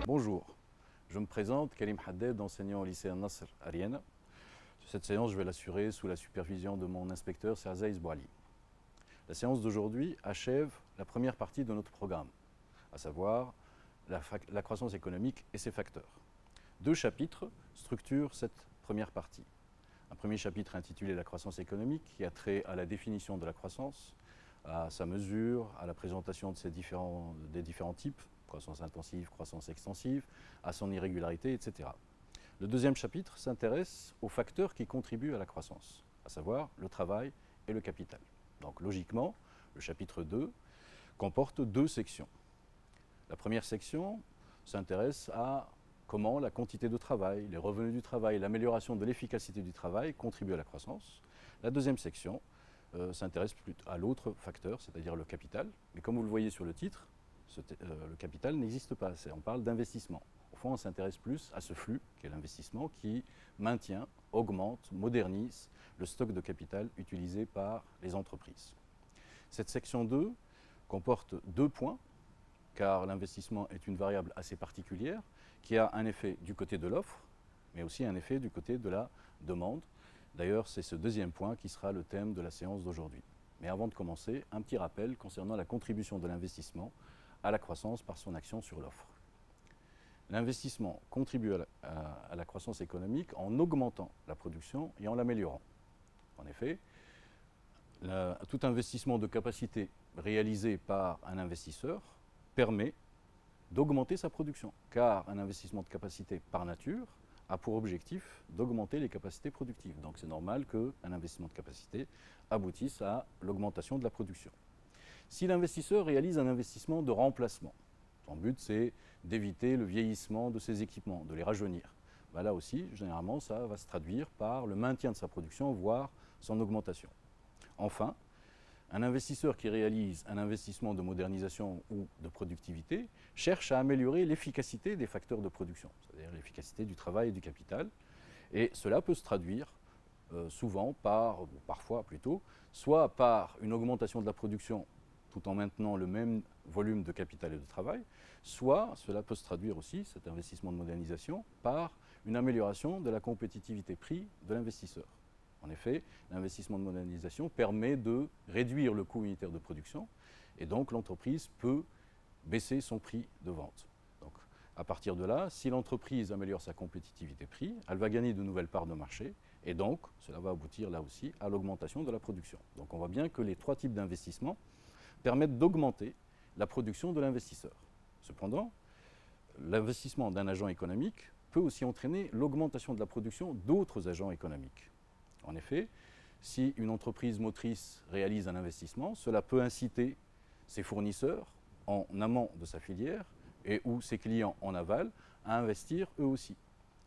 Bonjour, je me présente, Karim Haddad, enseignant au lycée Al-Nasr à Rienne. Cette séance, je vais l'assurer sous la supervision de mon inspecteur Serzaïs Bouali. La séance d'aujourd'hui achève la première partie de notre programme, à savoir la croissance économique et ses facteurs. Deux chapitres structurent cette première partie. Un premier chapitre intitulé La croissance économique, qui a trait à la définition de la croissance, à sa mesure, à la présentation de des différents types, croissance intensive, croissance extensive, à son irrégularité, etc. Le deuxième chapitre s'intéresse aux facteurs qui contribuent à la croissance, à savoir le travail et le capital. Donc logiquement, le chapitre 2 comporte deux sections. La première section s'intéresse à comment la quantité de travail, les revenus du travail, l'amélioration de l'efficacité du travail contribuent à la croissance. La deuxième section s'intéresse plutôt à l'autre facteur, c'est-à-dire le capital. Mais comme vous le voyez sur le titre, le capital n'existe pas. On parle d'investissement. Au fond, on s'intéresse plus à ce flux, qui est l'investissement, qui maintient, augmente, modernise le stock de capital utilisé par les entreprises. Cette section 2 comporte deux points, car l'investissement est une variable assez particulière, qui a un effet du côté de l'offre, mais aussi un effet du côté de la demande. D'ailleurs, c'est ce deuxième point qui sera le thème de la séance d'aujourd'hui. Mais avant de commencer, un petit rappel concernant la contribution de l'investissement à la croissance par son action sur l'offre. L'investissement contribue à la croissance économique en augmentant la production et en l'améliorant. En effet, tout investissement de capacité réalisé par un investisseur permet d'augmenter sa production, car un investissement de capacité par nature a pour objectif d'augmenter les capacités productives. Donc c'est normal qu'un investissement de capacité aboutisse à l'augmentation de la production. Si l'investisseur réalise un investissement de remplacement, son but c'est d'éviter le vieillissement de ses équipements, de les rajeunir. Là aussi, généralement, ça va se traduire par le maintien de sa production, voire son augmentation. Enfin, un investisseur qui réalise un investissement de modernisation ou de productivité cherche à améliorer l'efficacité des facteurs de production, c'est-à-dire l'efficacité du travail et du capital. Et cela peut se traduire souvent ou parfois plutôt, soit par une augmentation de la production tout en maintenant le même volume de capital et de travail, soit cela peut se traduire aussi, cet investissement de modernisation, par une amélioration de la compétitivité prix de l'investisseur. En effet, l'investissement de modernisation permet de réduire le coût unitaire de production et donc l'entreprise peut baisser son prix de vente. Donc, à partir de là, si l'entreprise améliore sa compétitivité prix, elle va gagner de nouvelles parts de marché et donc cela va aboutir là aussi à l'augmentation de la production. Donc on voit bien que les trois types d'investissements permettent d'augmenter la production de l'investisseur. Cependant, l'investissement d'un agent économique peut aussi entraîner l'augmentation de la production d'autres agents économiques. En effet, si une entreprise motrice réalise un investissement, cela peut inciter ses fournisseurs en amont de sa filière et ou ses clients en aval à investir eux aussi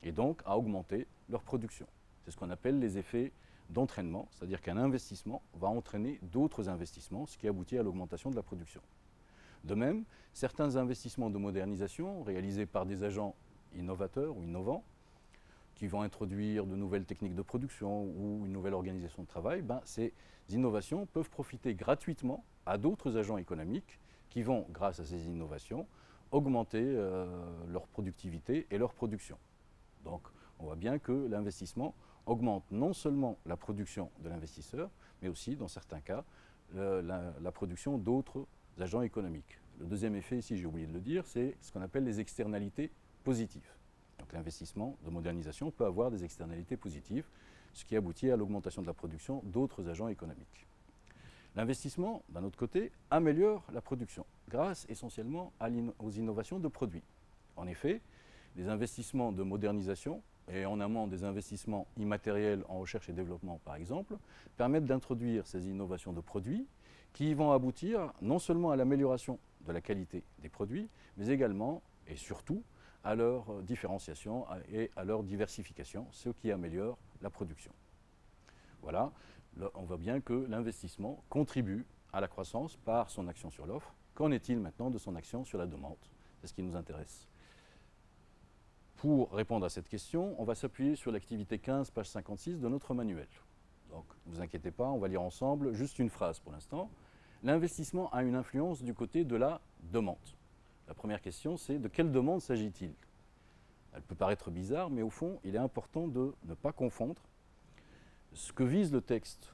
et donc à augmenter leur production. C'est ce qu'on appelle les effets d'entraînement, c'est-à-dire qu'un investissement va entraîner d'autres investissements, ce qui aboutit à l'augmentation de la production. De même, certains investissements de modernisation réalisés par des agents innovateurs ou innovants, qui vont introduire de nouvelles techniques de production ou une nouvelle organisation de travail, ces innovations peuvent profiter gratuitement à d'autres agents économiques qui vont, grâce à ces innovations, augmenter leur productivité et leur production. Donc, on voit bien que l'investissement augmente non seulement la production de l'investisseur, mais aussi, dans certains cas, la production d'autres agents économiques. Le deuxième effet, ici j'ai oublié de le dire, c'est ce qu'on appelle les externalités positives. Donc l'investissement de modernisation peut avoir des externalités positives, ce qui aboutit à l'augmentation de la production d'autres agents économiques. L'investissement, d'un autre côté, améliore la production, grâce essentiellement aux innovations de produits. En effet, les investissements de modernisation, et en amont des investissements immatériels en recherche et développement par exemple, permettent d'introduire ces innovations de produits qui vont aboutir non seulement à l'amélioration de la qualité des produits, mais également et surtout à leur différenciation et à leur diversification, ce qui améliore la production. Voilà, on voit bien que l'investissement contribue à la croissance par son action sur l'offre. Qu'en est-il maintenant de son action sur la demande? C'est ce qui nous intéresse. Pour répondre à cette question, on va s'appuyer sur l'activité 15, page 56 de notre manuel. Donc, ne vous inquiétez pas, on va lire ensemble juste une phrase pour l'instant. L'investissement a une influence du côté de la demande. La première question, c'est de quelle demande s'agit-il? Elle peut paraître bizarre, mais au fond, il est important de ne pas confondre ce que vise le texte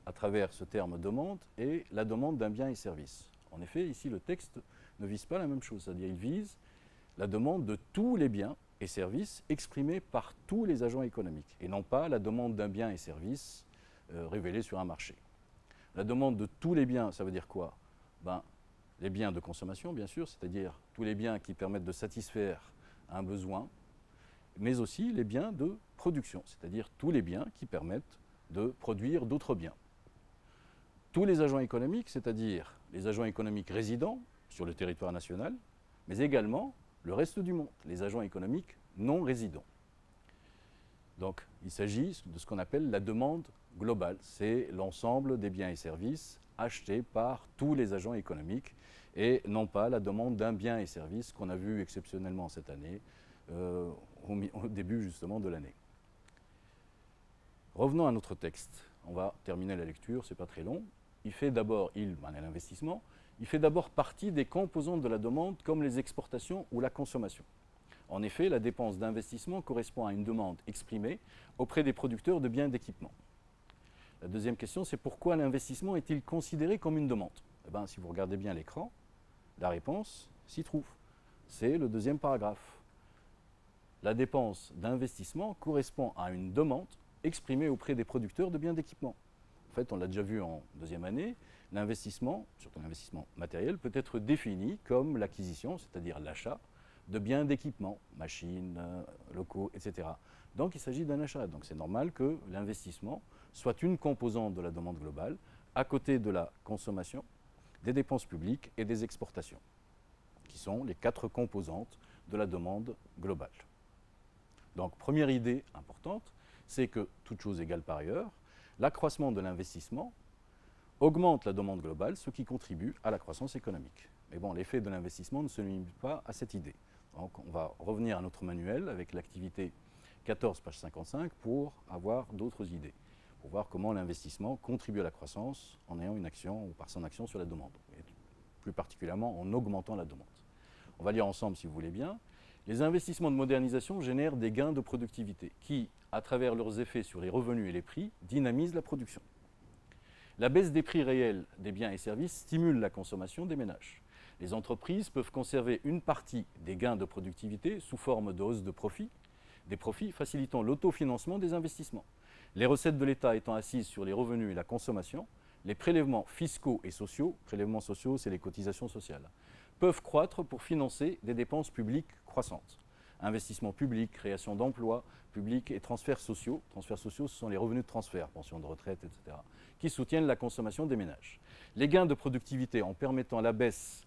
à travers ce terme demande et la demande d'un bien et service. En effet, ici, le texte ne vise pas la même chose, c'est-à-dire il vise la demande de tous les biens et services exprimés par tous les agents économiques et non pas la demande d'un bien et service révélé sur un marché. La demande de tous les biens, ça veut dire quoi? Les biens de consommation, bien sûr, c'est-à-dire tous les biens qui permettent de satisfaire un besoin, mais aussi les biens de production, c'est-à-dire tous les biens qui permettent de produire d'autres biens. Tous les agents économiques, c'est-à-dire les agents économiques résidents sur le territoire national, mais également le reste du monde, les agents économiques non résidents. Donc, il s'agit de ce qu'on appelle la demande globale. C'est l'ensemble des biens et services achetés par tous les agents économiques et non pas la demande d'un bien et service qu'on a vu exceptionnellement cette année, au début justement de l'année. Revenons à notre texte. On va terminer la lecture, c'est pas très long. Il fait d'abord, l'investissement, il fait d'abord partie des composantes de la demande comme les exportations ou la consommation. En effet, la dépense d'investissement correspond à une demande exprimée auprès des producteurs de biens et d'équipements. La deuxième question, c'est pourquoi l'investissement est-il considéré comme une demande? Si vous regardez bien l'écran, la réponse s'y trouve. C'est le deuxième paragraphe. La dépense d'investissement correspond à une demande exprimée auprès des producteurs de biens d'équipement. En fait, on l'a déjà vu en deuxième année, l'investissement, surtout l'investissement matériel, peut être défini comme l'acquisition, c'est-à-dire l'achat, de biens d'équipement, machines, locaux, etc. Donc il s'agit d'un achat. Donc c'est normal que l'investissement soit une composante de la demande globale, à côté de la consommation, des dépenses publiques et des exportations, qui sont les 4 composantes de la demande globale. Donc première idée importante, c'est que, toute chose égale par ailleurs, l'accroissement de l'investissement augmente la demande globale, ce qui contribue à la croissance économique. Mais bon, l'effet de l'investissement ne se limite pas à cette idée. Donc on va revenir à notre manuel avec l'activité 14, page 55, pour avoir d'autres idées, pour voir comment l'investissement contribue à la croissance en ayant une action ou par son action sur la demande, et plus particulièrement en augmentant la demande. On va lire ensemble si vous voulez bien. Les investissements de modernisation génèrent des gains de productivité qui, à travers leurs effets sur les revenus et les prix, dynamisent la production. La baisse des prix réels des biens et services stimule la consommation des ménages. Les entreprises peuvent conserver une partie des gains de productivité sous forme de hausse de profit, des profits facilitant l'autofinancement des investissements. Les recettes de l'État étant assises sur les revenus et la consommation, les prélèvements fiscaux et sociaux, prélèvements sociaux c'est les cotisations sociales, peuvent croître pour financer des dépenses publiques croissantes. Investissements publics, création d'emplois publics et transferts sociaux. Transferts sociaux, ce sont les revenus de transfert, pensions de retraite, etc., qui soutiennent la consommation des ménages. Les gains de productivité en permettant la baisse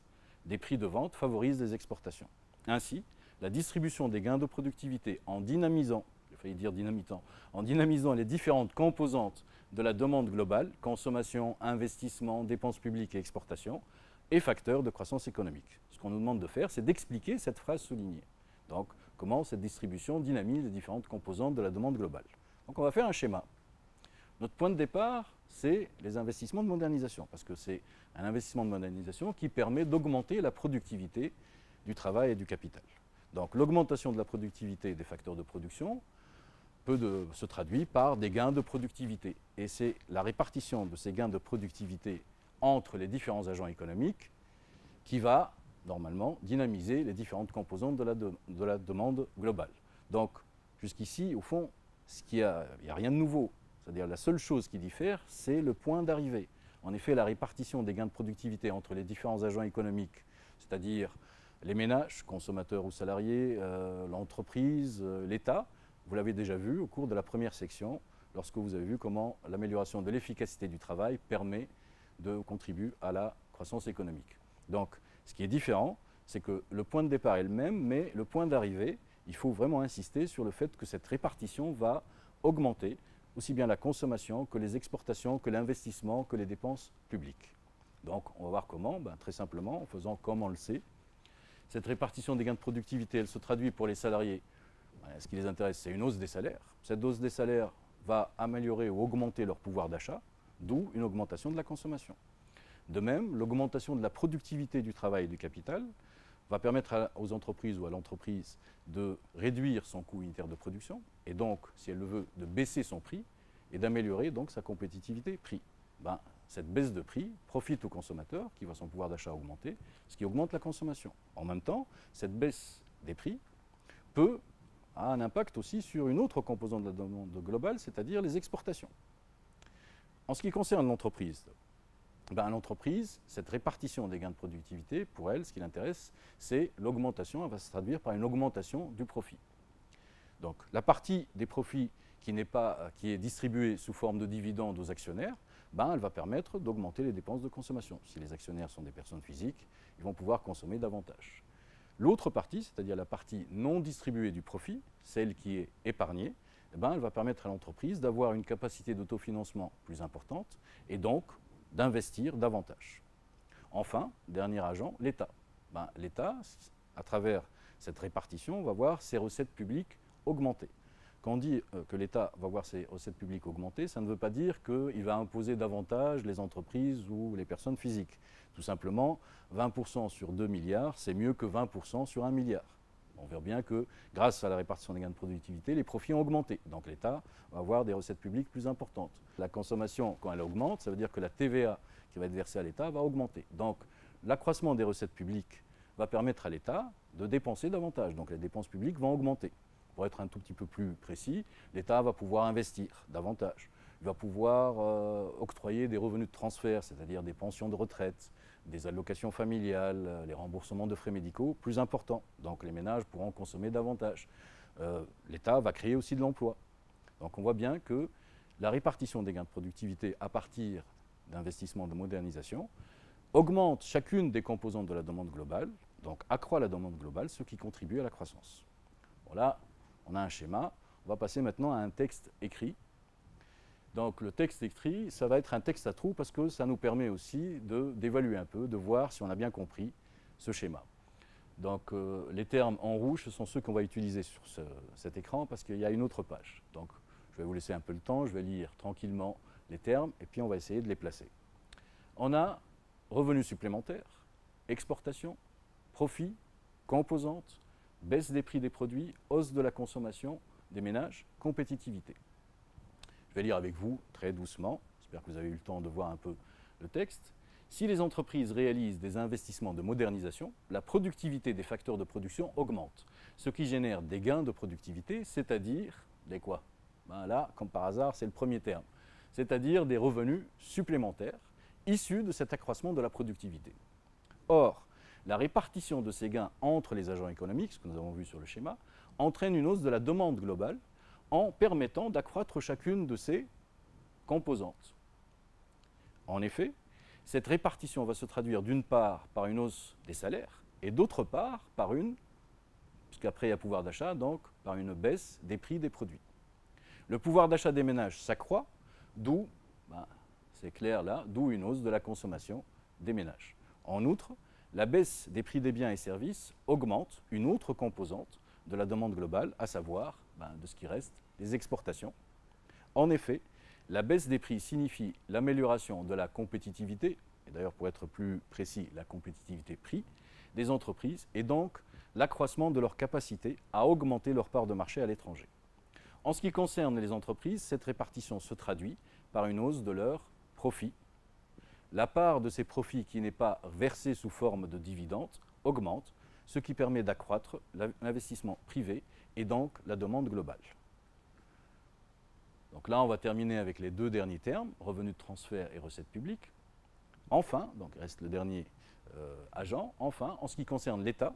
des prix de vente favorisent les exportations. Ainsi, la distribution des gains de productivité en dynamisant, j'ai failli dire dynamitant, en dynamisant les différentes composantes de la demande globale, consommation, investissement, dépenses publiques et exportation, est facteur de croissance économique. Ce qu'on nous demande de faire, c'est d'expliquer cette phrase soulignée. Donc, comment cette distribution dynamise les différentes composantes de la demande globale. Donc, on va faire un schéma. Notre point de départ, c'est les investissements de modernisation, parce que c'est un investissement de modernisation qui permet d'augmenter la productivité du travail et du capital. Donc, l'augmentation de la productivité des facteurs de production se traduit par des gains de productivité. Et c'est la répartition de ces gains de productivité entre les différents agents économiques qui va normalement dynamiser les différentes composantes de la demande globale. Donc jusqu'ici, au fond, il n'y a rien de nouveau. C'est-à-dire la seule chose qui diffère, c'est le point d'arrivée. En effet, la répartition des gains de productivité entre les différents agents économiques, c'est-à-dire les ménages, consommateurs ou salariés, l'entreprise, l'État, vous l'avez déjà vu au cours de la première section, lorsque vous avez vu comment l'amélioration de l'efficacité du travail permet de contribuer à la croissance économique. Donc, ce qui est différent, c'est que le point de départ est le même, mais le point d'arrivée, il faut vraiment insister sur le fait que cette répartition va augmenter aussi bien la consommation que les exportations, que l'investissement, que les dépenses publiques. Donc, on va voir comment, très simplement, en faisant comme on le sait. Cette répartition des gains de productivité, elle se traduit pour les salariés. Ce qui les intéresse, c'est une hausse des salaires. Cette hausse des salaires va améliorer ou augmenter leur pouvoir d'achat, d'où une augmentation de la consommation. De même, l'augmentation de la productivité du travail et du capital va permettre aux entreprises ou à l'entreprise de réduire son coût unitaire de production, et donc, si elle le veut, de baisser son prix, et d'améliorer donc sa compétitivité prix. Cette baisse de prix profite au consommateur qui voit son pouvoir d'achat augmenter, ce qui augmente la consommation. En même temps, cette baisse des prix a un impact aussi sur une autre composante de la demande globale, c'est-à-dire les exportations. En ce qui concerne l'entreprise, l'entreprise, cette répartition des gains de productivité, pour elle, ce qui l'intéresse, c'est l'augmentation, elle va se traduire par une augmentation du profit. Donc la partie des profits qui est distribuée sous forme de dividendes aux actionnaires, elle va permettre d'augmenter les dépenses de consommation. Si les actionnaires sont des personnes physiques, ils vont pouvoir consommer davantage. L'autre partie, c'est-à-dire la partie non distribuée du profit, celle qui est épargnée, elle va permettre à l'entreprise d'avoir une capacité d'autofinancement plus importante et donc d'investir davantage. Enfin, dernier agent, l'État. L'État, à travers cette répartition, va voir ses recettes publiques augmenter. Quand on dit que l'État va voir ses recettes publiques augmenter, ça ne veut pas dire qu'il va imposer davantage les entreprises ou les personnes physiques. Tout simplement, 20% sur 2 milliards, c'est mieux que 20% sur 1 milliard. On verra bien que grâce à la répartition des gains de productivité, les profits ont augmenté. Donc l'État va avoir des recettes publiques plus importantes. La consommation, quand elle augmente, ça veut dire que la TVA qui va être versée à l'État va augmenter. Donc l'accroissement des recettes publiques va permettre à l'État de dépenser davantage. Donc les dépenses publiques vont augmenter. Pour être un tout petit peu plus précis, l'État va pouvoir investir davantage. Il va pouvoir octroyer des revenus de transfert, c'est-à-dire des pensions de retraite, des allocations familiales, les remboursements de frais médicaux plus importants. Donc les ménages pourront consommer davantage. L'État va créer aussi de l'emploi. Donc on voit bien que la répartition des gains de productivité à partir d'investissements de modernisation augmente chacune des composantes de la demande globale, donc accroît la demande globale, ce qui contribue à la croissance. Voilà, on a un schéma. On va passer maintenant à un texte écrit. Donc le texte écrit, ça va être un texte à trous parce que ça nous permet aussi d'évaluer un peu, de voir si on a bien compris ce schéma. Donc les termes en rouge, ce sont ceux qu'on va utiliser sur cet écran parce qu'il y a une autre page. Donc je vais vous laisser un peu le temps, je vais lire tranquillement les termes et puis on va essayer de les placer. On a revenus supplémentaires, exportation, profit, composantes, baisse des prix des produits, hausse de la consommation des ménages, compétitivité. Je vais lire avec vous très doucement, j'espère que vous avez eu le temps de voir un peu le texte. Si les entreprises réalisent des investissements de modernisation, la productivité des facteurs de production augmente, ce qui génère des gains de productivité, c'est-à-dire des quoi? Là, comme par hasard, c'est le premier terme, c'est-à-dire des revenus supplémentaires issus de cet accroissement de la productivité. Or, la répartition de ces gains entre les agents économiques, ce que nous avons vu sur le schéma, entraîne une hausse de la demande globale en permettant d'accroître chacune de ces composantes. En effet, cette répartition va se traduire d'une part par une hausse des salaires et d'autre part par puisqu'après il y a pouvoir d'achat, donc par une baisse des prix des produits. Le pouvoir d'achat des ménages s'accroît, d'où, c'est clair là, d'où une hausse de la consommation des ménages. En outre, la baisse des prix des biens et services augmente une autre composante de la demande globale, à savoir, de ce qui reste, les exportations. En effet, la baisse des prix signifie l'amélioration de la compétitivité, et d'ailleurs pour être plus précis, la compétitivité prix, des entreprises, et donc l'accroissement de leur capacité à augmenter leur part de marché à l'étranger. En ce qui concerne les entreprises, cette répartition se traduit par une hausse de leurs profits. La part de ces profits qui n'est pas versée sous forme de dividendes augmente, ce qui permet d'accroître l'investissement privé et donc la demande globale. Donc là, on va terminer avec les deux derniers termes, revenus de transfert et recettes publiques. Enfin, donc reste le dernier agent, enfin, en ce qui concerne l'État,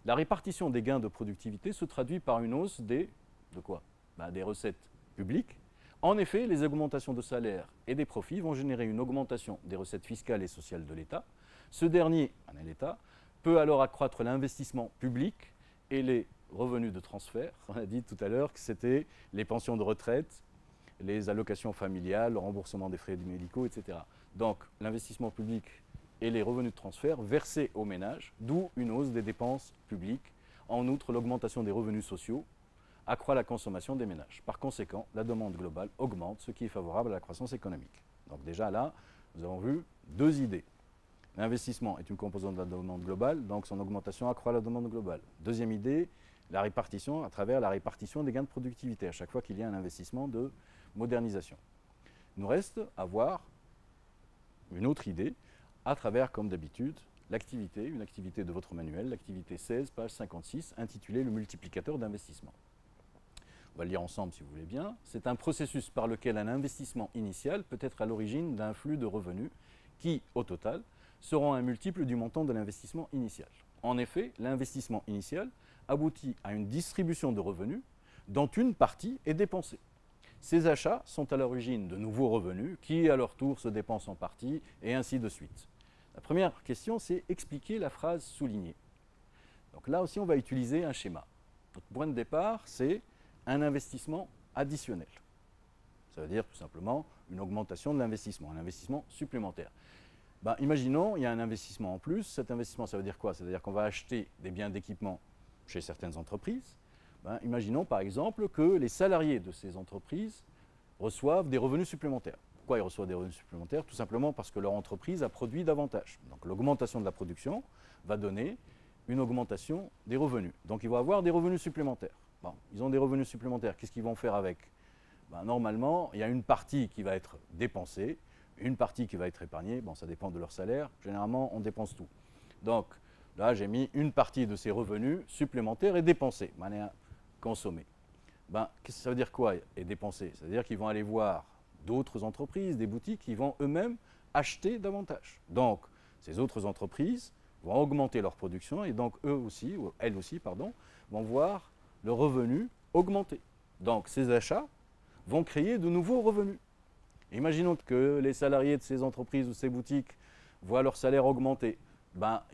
la répartition des gains de productivité se traduit par une hausse des recettes publiques. En effet, les augmentations de salaires et des profits vont générer une augmentation des recettes fiscales et sociales de l'État. Ce dernier, l'État, peut alors accroître l'investissement public et les revenus de transfert. On a dit tout à l'heure que c'était les pensions de retraite, les allocations familiales, le remboursement des frais médicaux, etc. Donc l'investissement public et les revenus de transfert versés aux ménages, d'où une hausse des dépenses publiques. En outre, l'augmentation des revenus sociaux accroît la consommation des ménages. Par conséquent, la demande globale augmente, ce qui est favorable à la croissance économique. Donc déjà là, nous avons vu deux idées. L'investissement est une composante de la demande globale, donc son augmentation accroît la demande globale. Deuxième idée, la répartition à travers la répartition des gains de productivité, à chaque fois qu'il y a un investissement de modernisation. Il nous reste à voir une autre idée, à travers, comme d'habitude, l'activité, une activité de votre manuel, l'activité 16, page 56, intitulée « Le multiplicateur d'investissement ». On va le lire ensemble si vous voulez bien. C'est un processus par lequel un investissement initial peut être à l'origine d'un flux de revenus qui, au total, seront un multiple du montant de l'investissement initial. En effet, l'investissement initial aboutit à une distribution de revenus dont une partie est dépensée. Ces achats sont à l'origine de nouveaux revenus qui, à leur tour, se dépensent en partie, et ainsi de suite. La première question, c'est expliquer la phrase soulignée. Donc là aussi, on va utiliser un schéma. Notre point de départ, c'est un investissement additionnel. Ça veut dire tout simplement une augmentation de l'investissement, un investissement supplémentaire. Imaginons, il y a un investissement en plus. Cet investissement, ça veut dire quoi? Ça veut dire qu'on va acheter des biens d'équipement chez certaines entreprises. Imaginons par exemple que les salariés de ces entreprises reçoivent des revenus supplémentaires. Pourquoi ils reçoivent des revenus supplémentaires? Tout simplement parce que leur entreprise a produit davantage. Donc l'augmentation de la production va donner une augmentation des revenus. Donc ils vont avoir des revenus supplémentaires. Ils ont des revenus supplémentaires. Qu'est-ce qu'ils vont faire avec? Normalement, il y a une partie qui va être dépensée, une partie qui va être épargnée. Ça dépend de leur salaire. Généralement, on dépense tout. Donc là, j'ai mis une partie de ces revenus supplémentaires et dépensés, manière consommée. Qu'est-ce que ça veut dire quoi, et dépenser? Ça veut dire qu'ils vont aller voir d'autres entreprises, des boutiques, qui vont eux-mêmes acheter davantage. Donc, ces autres entreprises vont augmenter leur production et donc eux aussi, ou elles aussi, pardon, vont voir le revenu augmenter. Donc, ces achats vont créer de nouveaux revenus. Imaginons que les salariés de ces entreprises ou ces boutiques voient leur salaire augmenter.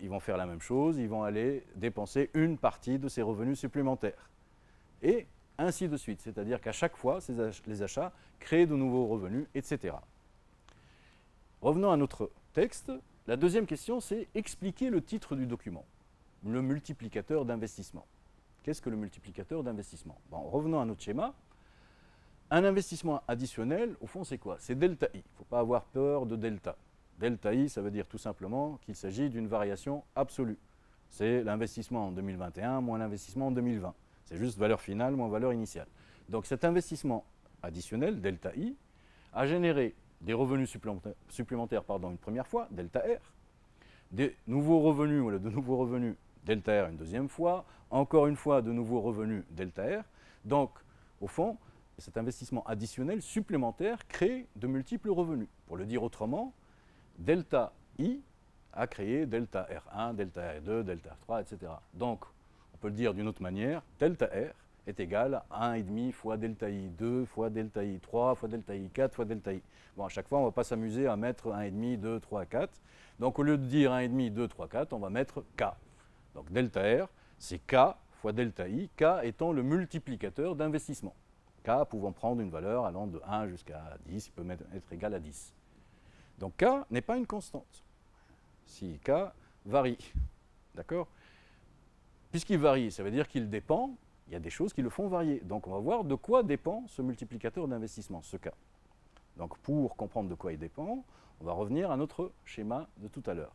Ils vont faire la même chose, ils vont aller dépenser une partie de ces revenus supplémentaires. Et ainsi de suite, c'est-à-dire qu'à chaque fois, les achats créent de nouveaux revenus, etc. Revenons à notre texte. La deuxième question, c'est expliquer le titre du document, le multiplicateur d'investissement. Qu'est-ce que le multiplicateur d'investissement? Revenons à notre schéma. Un investissement additionnel, au fond, c'est quoi? C'est delta I. Il ne faut pas avoir peur de delta. Delta I, ça veut dire tout simplement qu'il s'agit d'une variation absolue. C'est l'investissement en 2021 moins l'investissement en 2020. C'est juste valeur finale moins valeur initiale. Donc cet investissement additionnel, delta I, a généré des revenus supplémentaires une première fois, delta R, des nouveaux revenus, ou de nouveaux revenus, delta R une deuxième fois, encore une fois de nouveaux revenus, delta R. Donc, au fond, cet investissement additionnel supplémentaire crée de multiples revenus. Pour le dire autrement, delta I a créé delta R1, delta R2, delta R3, etc. Donc, on peut le dire d'une autre manière, delta R est égal à 1,5 fois delta I2 fois delta I3 fois delta I4 fois delta I. À chaque fois, on ne va pas s'amuser à mettre 1,5, 2, 3, 4. Donc, au lieu de dire 1,5, 2, 3, 4, on va mettre K. Donc, delta R, c'est K fois delta I, K étant le multiplicateur d'investissement. K pouvant prendre une valeur allant de 1 jusqu'à 10, il peut être égal à 10. Donc K n'est pas une constante. Si K varie, d'accord? Puisqu'il varie, ça veut dire qu'il dépend, il y a des choses qui le font varier. Donc on va voir de quoi dépend ce multiplicateur d'investissement, ce K. Donc pour comprendre de quoi il dépend, on va revenir à notre schéma de tout à l'heure.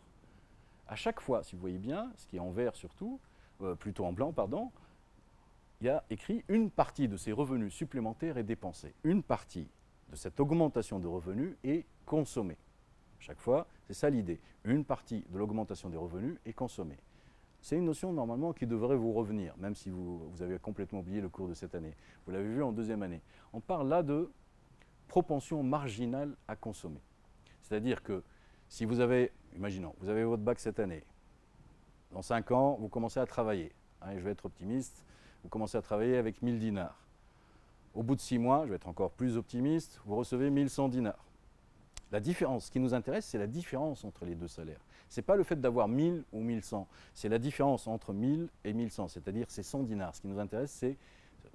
À chaque fois, si vous voyez bien, ce qui est en vert surtout, plutôt en blanc, pardon, il y a écrit une partie de ces revenus supplémentaires est dépensée. Une partie de cette augmentation de revenus est consommée. À chaque fois, c'est ça l'idée. Une partie de l'augmentation des revenus est consommée. C'est une notion normalement qui devrait vous revenir, même si vous avez complètement oublié le cours de cette année. Vous l'avez vu en deuxième année. On parle là de propension marginale à consommer. C'est-à-dire que si vous avez, imaginons, vous avez votre bac cette année, dans 5 ans, vous commencez à travailler. Je vais être optimiste, vous commencez à travailler avec 1000 dinars. Au bout de 6 mois, je vais être encore plus optimiste, vous recevez 1100 dinars. La différence, ce qui nous intéresse, c'est la différence entre les deux salaires. Ce n'est pas le fait d'avoir 1000 ou 1100, c'est la différence entre 1000 et 1100, c'est-à-dire ces 100 dinars. Ce qui nous intéresse, c'est,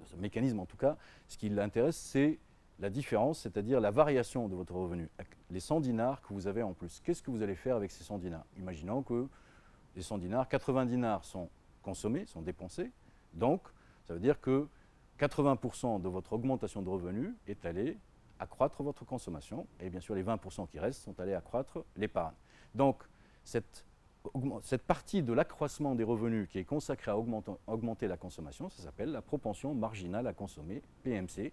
ce mécanisme en tout cas, ce qui l'intéresse, c'est la différence, c'est-à-dire la variation de votre revenu. Les 100 dinars que vous avez en plus, qu'est-ce que vous allez faire avec ces 100 dinars? Imaginons que les 100 dinars, 80 dinars sont consommés, sont dépensés, donc ça veut dire que 80% de votre augmentation de revenus est allée accroître votre consommation et bien sûr les 20% qui restent sont allés accroître l'épargne. Donc cette partie de l'accroissement des revenus qui est consacrée à augmenter la consommation, ça s'appelle la propension marginale à consommer, PMC,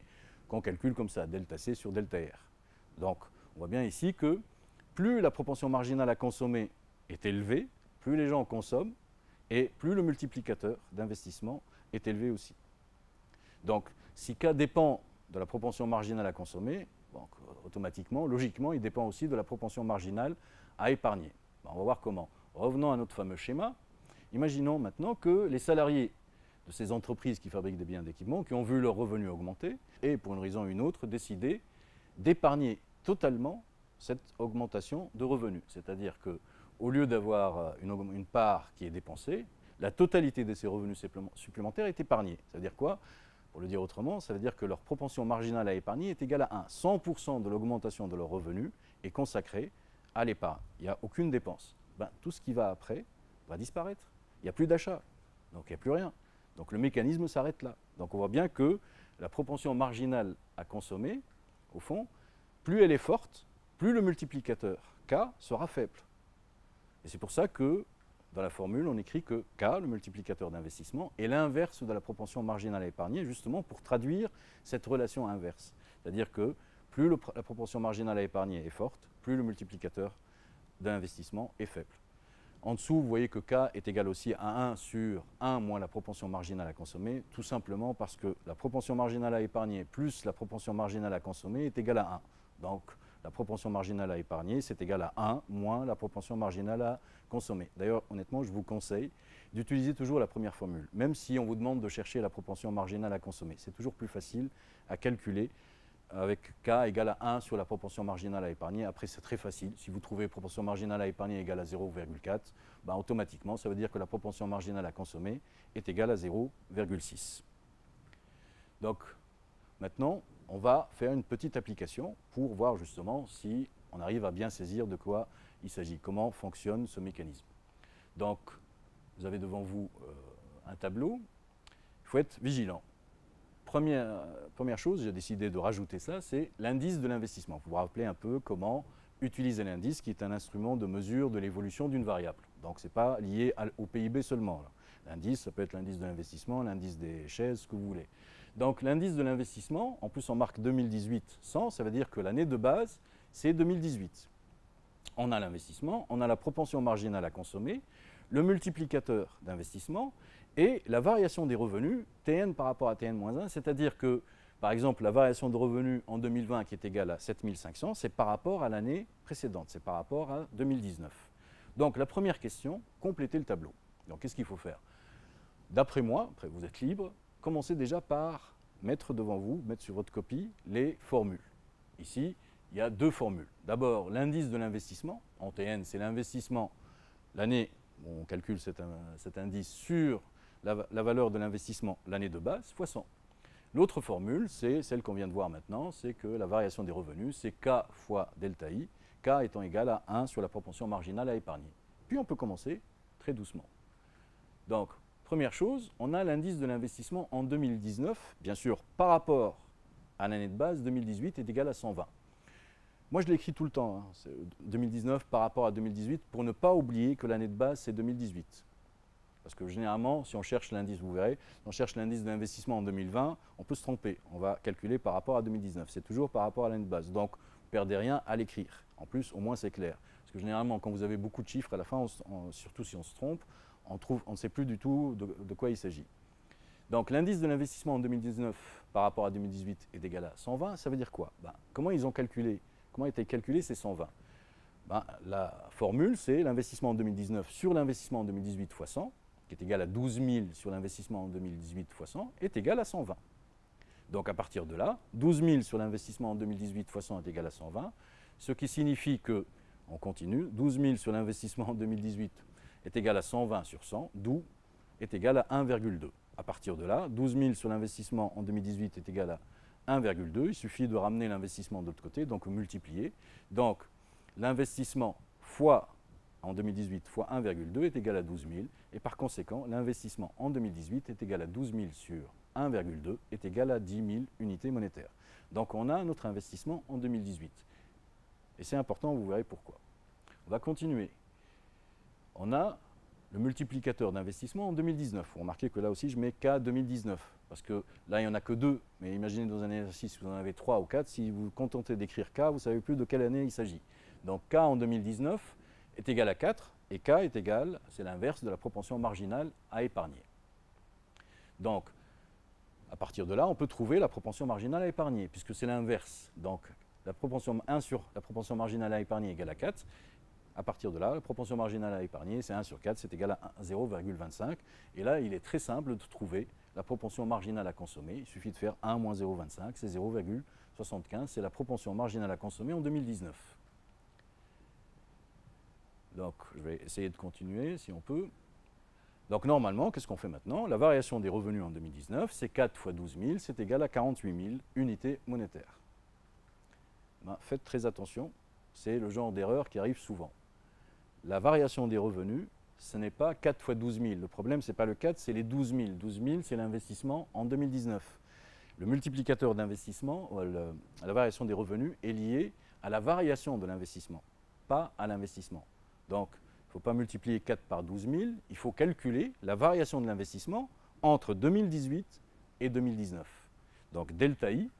qu'on calcule comme ça, delta C sur delta R. Donc, on voit bien ici que plus la propension marginale à consommer est élevée, plus les gens consomment, et plus le multiplicateur d'investissement est élevé aussi. Donc, si K dépend de la propension marginale à consommer, donc, automatiquement, logiquement, il dépend aussi de la propension marginale à épargner. On va voir comment. Revenons à notre fameux schéma. Imaginons maintenant que les salariés de ces entreprises qui fabriquent des biens d'équipement, qui ont vu leurs revenus augmenter, et pour une raison ou une autre, décidé d'épargner totalement cette augmentation de revenus. C'est-à-dire qu'au lieu d'avoir une part qui est dépensée, la totalité de ces revenus supplémentaires est épargnée. Ça veut dire quoi? Pour le dire autrement, ça veut dire que leur propension marginale à épargner est égale à 1. 100% de l'augmentation de leurs revenus est consacrée à l'épargne. Il n'y a aucune dépense. Tout ce qui va après va disparaître. Il n'y a plus d'achat, donc il n'y a plus rien. Donc le mécanisme s'arrête là. Donc on voit bien que la propension marginale à consommer, au fond, plus elle est forte, plus le multiplicateur K sera faible. Et c'est pour ça que dans la formule, on écrit que K, le multiplicateur d'investissement, est l'inverse de la propension marginale à épargner, justement pour traduire cette relation inverse. C'est-à-dire que plus la propension marginale à épargner est forte, plus le multiplicateur d'investissement est faible. En dessous, vous voyez que K est égal aussi à 1 sur 1 moins la propension marginale à consommer, tout simplement parce que la propension marginale à épargner plus la propension marginale à consommer est égale à 1. Donc, la propension marginale à épargner, c'est égal à 1 moins la propension marginale à consommer. D'ailleurs, honnêtement, je vous conseille d'utiliser toujours la première formule, même si on vous demande de chercher la propension marginale à consommer. C'est toujours plus facile à calculer avec K égale à 1 sur la propension marginale à épargner. Après, c'est très facile. Si vous trouvez propension marginale à épargner égale à 0,4, automatiquement, ça veut dire que la propension marginale à consommer est égale à 0,6. Donc, maintenant, on va faire une petite application pour voir justement si on arrive à bien saisir de quoi il s'agit, comment fonctionne ce mécanisme. Donc, vous avez devant vous un tableau. Il faut être vigilant. Première chose, j'ai décidé de rajouter ça, c'est l'indice de l'investissement. Vous vous rappelez un peu comment utiliser l'indice, qui est un instrument de mesure de l'évolution d'une variable. Donc, ce n'est pas lié au PIB seulement. L'indice, ça peut être l'indice de l'investissement, l'indice des chaises, ce que vous voulez. Donc, l'indice de l'investissement, en plus, on marque 2018 100, ça veut dire que l'année de base, c'est 2018. On a l'investissement, on a la propension marginale à consommer, le multiplicateur d'investissement, et la variation des revenus, Tn par rapport à Tn-1, c'est-à-dire que, par exemple, la variation de revenus en 2020 qui est égale à 7500, c'est par rapport à l'année précédente, c'est par rapport à 2019. Donc la première question, compléter le tableau. Donc qu'est-ce qu'il faut faire? D'après moi, après vous êtes libre, commencez déjà par mettre devant vous, mettre sur votre copie, les formules. Ici, il y a deux formules. D'abord, l'indice de l'investissement, en Tn, c'est l'investissement, l'année, on calcule cet indice sur la valeur de l'investissement l'année de base fois 100. L'autre formule, c'est celle qu'on vient de voir maintenant, c'est que la variation des revenus, c'est K fois delta I, K étant égal à 1 sur la propension marginale à épargner. Puis on peut commencer très doucement. Donc, première chose, on a l'indice de l'investissement en 2019, bien sûr, par rapport à l'année de base, 2018 est égal à 120. Moi, je l'écris tout le temps, 2019 par rapport à 2018, pour ne pas oublier que l'année de base, c'est 2018. Parce que généralement, si on cherche l'indice, vous verrez, si on cherche l'indice d'investissement en 2020, on peut se tromper. On va calculer par rapport à 2019. C'est toujours par rapport à l'année de base. Donc, vous ne perdez rien à l'écrire. En plus, au moins, c'est clair. Parce que généralement, quand vous avez beaucoup de chiffres à la fin, surtout si on se trompe, on ne sait plus du tout de quoi il s'agit. Donc, l'indice de l'investissement en 2019 par rapport à 2018 est égal à 120. Ça veut dire quoi? Comment ils ont calculé? Comment a été calculé ces 120? La formule, c'est l'investissement en 2019 sur l'investissement en 2018 fois 100, qui est égal à 12 000 sur l'investissement en 2018 fois 100, est égal à 120. Donc à partir de là, 12 000 sur l'investissement en 2018 fois 100 est égal à 120, ce qui signifie que, on continue, 12 000 sur l'investissement en 2018 est égal à 120 sur 100, d'où est égal à 1,2. À partir de là, 12 000 sur l'investissement en 2018 est égal à 1,2. Il suffit de ramener l'investissement de l'autre côté, donc multiplier. Donc l'investissement fois en 2018 fois 1,2 est égal à 12 000. Et par conséquent, l'investissement en 2018 est égal à 12 000 sur 1,2 est égal à 10 000 unités monétaires. Donc on a notre investissement en 2018. Et c'est important, vous verrez pourquoi. On va continuer. on a le multiplicateur d'investissement en 2019. Vous remarquez que là aussi, je mets K 2019. Parce que là, il n'y en a que 2. Mais imaginez dans un exercice, vous en avez 3 ou 4. Si vous vous contentez d'écrire K, vous ne savez plus de quelle année il s'agit. Donc K en 2019 est égal à 4. Et K est égal, c'est l'inverse de la propension marginale à épargner. Donc, à partir de là, on peut trouver la propension marginale à épargner, puisque c'est l'inverse. Donc, la propension 1 sur la propension marginale à épargner égale à 4. À partir de là, la propension marginale à épargner, c'est 1 sur 4, c'est égal à 0,25. Et là, il est très simple de trouver la propension marginale à consommer. Il suffit de faire 1 moins 0,25, c'est 0,75. C'est la propension marginale à consommer en 2019. Donc, je vais essayer de continuer si on peut. Donc, normalement, qu'est-ce qu'on fait maintenant? La variation des revenus en 2019, c'est 4 fois 12 000, c'est égal à 48 000 unités monétaires. Ben, faites très attention, c'est le genre d'erreur qui arrive souvent. La variation des revenus, ce n'est pas 4 fois 12 000. Le problème, ce n'est pas le 4, c'est les 12 000. 12 000, c'est l'investissement en 2019. Le multiplicateur d'investissement, la variation des revenus, est lié à la variation de l'investissement, pas à l'investissement. Donc, il ne faut pas multiplier 4 par 12 000, il faut calculer la variation de l'investissement entre 2018 et 2019. Donc, delta I,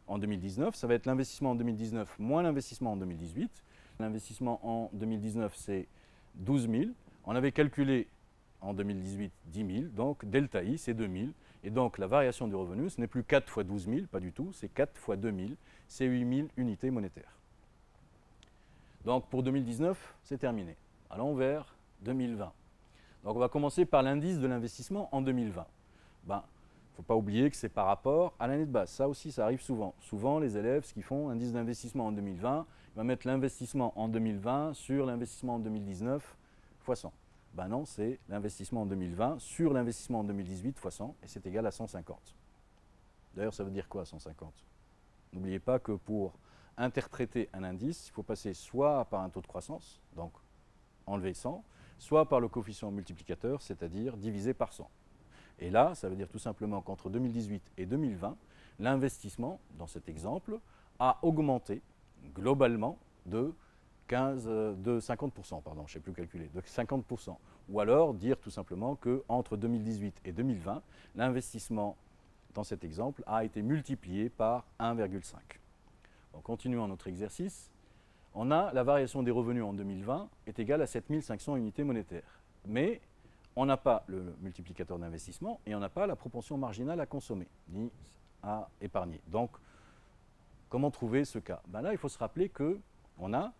en 2019, ça va être l'investissement en 2019 moins l'investissement en 2018. L'investissement en 2019, c'est 12 000. On avait calculé en 2018 10 000, donc delta I, c'est 2 000. Et donc, la variation du revenu, ce n'est plus 4 fois 12 000, pas du tout, c'est 4 fois 2 000, c'est 8 000 unités monétaires. Donc, pour 2019, c'est terminé. Allons vers 2020. Donc, on va commencer par l'indice de l'investissement en 2020. Ben, il ne faut pas oublier que c'est par rapport à l'année de base. Ça aussi, ça arrive souvent. Souvent, les élèves, ce qu'ils font, indice d'investissement en 2020, ils vont mettre l'investissement en 2020 sur l'investissement en 2019 fois 100. Ben non, c'est l'investissement en 2020 sur l'investissement en 2018 fois 100, et c'est égal à 150. D'ailleurs, ça veut dire quoi 150? N'oubliez pas que pour interpréter un indice, il faut passer soit par un taux de croissance, donc enlever 100, soit par le coefficient multiplicateur, c'est-à-dire divisé par 100. Et là, ça veut dire tout simplement qu'entre 2018 et 2020, l'investissement, dans cet exemple, a augmenté globalement de 50%, pardon, je ne sais plus calculer, de 50%. Ou alors dire tout simplement qu'entre 2018 et 2020, l'investissement, dans cet exemple, a été multiplié par 1,5. Donc, continuons notre exercice. On a la variation des revenus en 2020 est égale à 7500 unités monétaires. Mais on n'a pas le multiplicateur d'investissement et on n'a pas la propension marginale à consommer, ni à épargner. Donc, comment trouver ce K? Ben là, il faut se rappeler qu'on a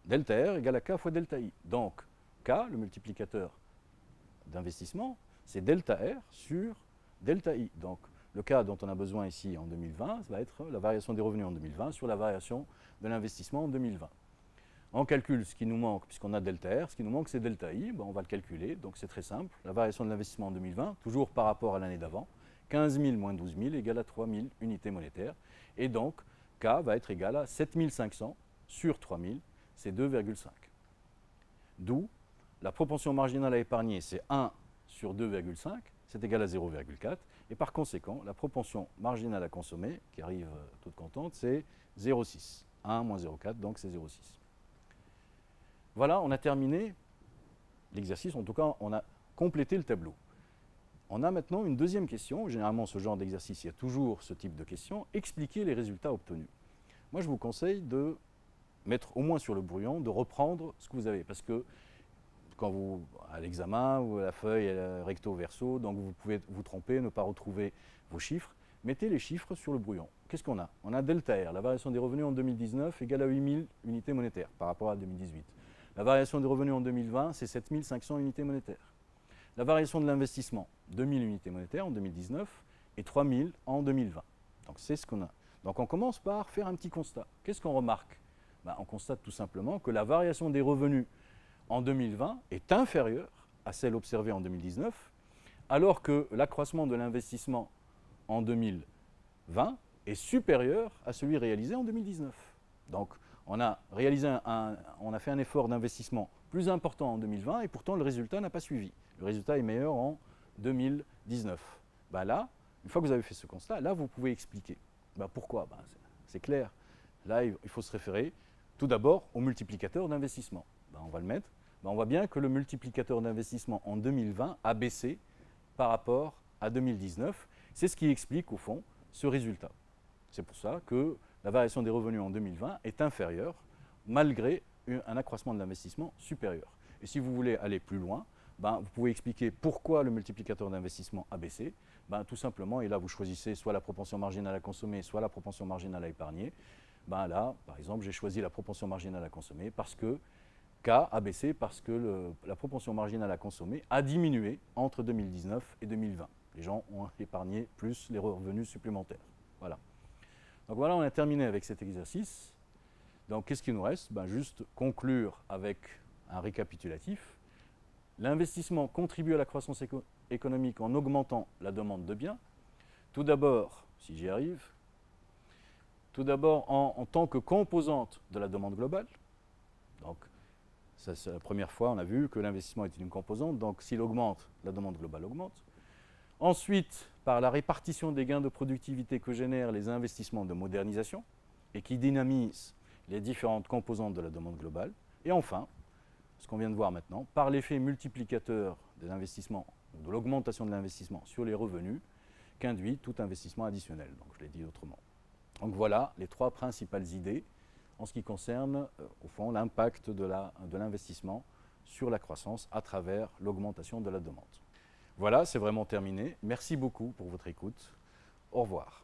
delta R égale à K fois delta I. Donc, K, le multiplicateur d'investissement, c'est delta R sur delta I. Donc, le cas dont on a besoin ici en 2020, ça va être la variation des revenus en 2020 sur la variation de l'investissement en 2020. On calcule ce qui nous manque, puisqu'on a delta R, ce qui nous manque c'est delta I, ben on va le calculer, donc c'est très simple. La variation de l'investissement en 2020, toujours par rapport à l'année d'avant, 15 000 moins 12 000 égale à 3 000 unités monétaires. Et donc, K va être égal à 7 500 sur 3 000, c'est 2,5. D'où la propension marginale à épargner, c'est 1 sur 2,5, c'est égal à 0,4. Et par conséquent, la propension marginale à consommer, qui arrive toute contente, c'est 0,6. 1 moins 0,4, donc c'est 0,6. Voilà, on a terminé l'exercice, en tout cas, on a complété le tableau. On a maintenant une deuxième question. Généralement, ce genre d'exercice, il y a toujours ce type de question. Expliquer les résultats obtenus. Moi, je vous conseille de mettre au moins sur le brouillon, de reprendre ce que vous avez. Parce que quand vous, à l'examen, ou à la feuille recto verso, donc vous pouvez vous tromper, ne pas retrouver vos chiffres. Mettez les chiffres sur le brouillon. Qu'est-ce qu'on a? On a delta R, la variation des revenus en 2019 égale à 8000 unités monétaires par rapport à 2018. La variation des revenus en 2020, c'est 7500 unités monétaires. La variation de l'investissement, 2000 unités monétaires en 2019 et 3000 en 2020. Donc c'est ce qu'on a. Donc on commence par faire un petit constat. Qu'est-ce qu'on remarque? Ben, on constate tout simplement que la variation des revenus en 2020 est inférieure à celle observée en 2019, alors que l'accroissement de l'investissement en 2020 est supérieur à celui réalisé en 2019. Donc, on a fait un effort d'investissement plus important en 2020 et pourtant le résultat n'a pas suivi. Le résultat est meilleur en 2019. Ben là, une fois que vous avez fait ce constat, là vous pouvez expliquer. Ben pourquoi? Ben c'est clair. Là, il faut se référer tout d'abord au multiplicateur d'investissement. Ben on va le mettre. on voit bien que le multiplicateur d'investissement en 2020 a baissé par rapport à 2019. C'est ce qui explique au fond ce résultat. C'est pour ça que la variation des revenus en 2020 est inférieure malgré un accroissement de l'investissement supérieur. Et si vous voulez aller plus loin, vous pouvez expliquer pourquoi le multiplicateur d'investissement a baissé. Tout simplement, et là vous choisissez soit la propension marginale à consommer, soit la propension marginale à épargner. Là, par exemple, j'ai choisi la propension marginale à consommer parce que K a baissé parce que la propension marginale à consommer a diminué entre 2019 et 2020. Les gens ont épargné plus les revenus supplémentaires. Voilà. Donc voilà, on a terminé avec cet exercice. Donc qu'est-ce qu'il nous reste? Juste conclure avec un récapitulatif. L'investissement contribue à la croissance économique en augmentant la demande de biens. Tout d'abord, si j'y arrive, tout d'abord en tant que composante de la demande globale. Donc, c'est la première fois, on a vu que l'investissement est une composante, donc s'il augmente, la demande globale augmente. Ensuite, par la répartition des gains de productivité que génèrent les investissements de modernisation et qui dynamisent les différentes composantes de la demande globale. Et enfin, ce qu'on vient de voir maintenant, par l'effet multiplicateur des investissements, de l'augmentation de l'investissement sur les revenus qu'induit tout investissement additionnel. Donc je l'ai dit autrement. Donc voilà les trois principales idées en ce qui concerne, au fond, l'impact de l'investissement sur la croissance à travers l'augmentation de la demande. Voilà, c'est vraiment terminé. Merci beaucoup pour votre écoute. Au revoir.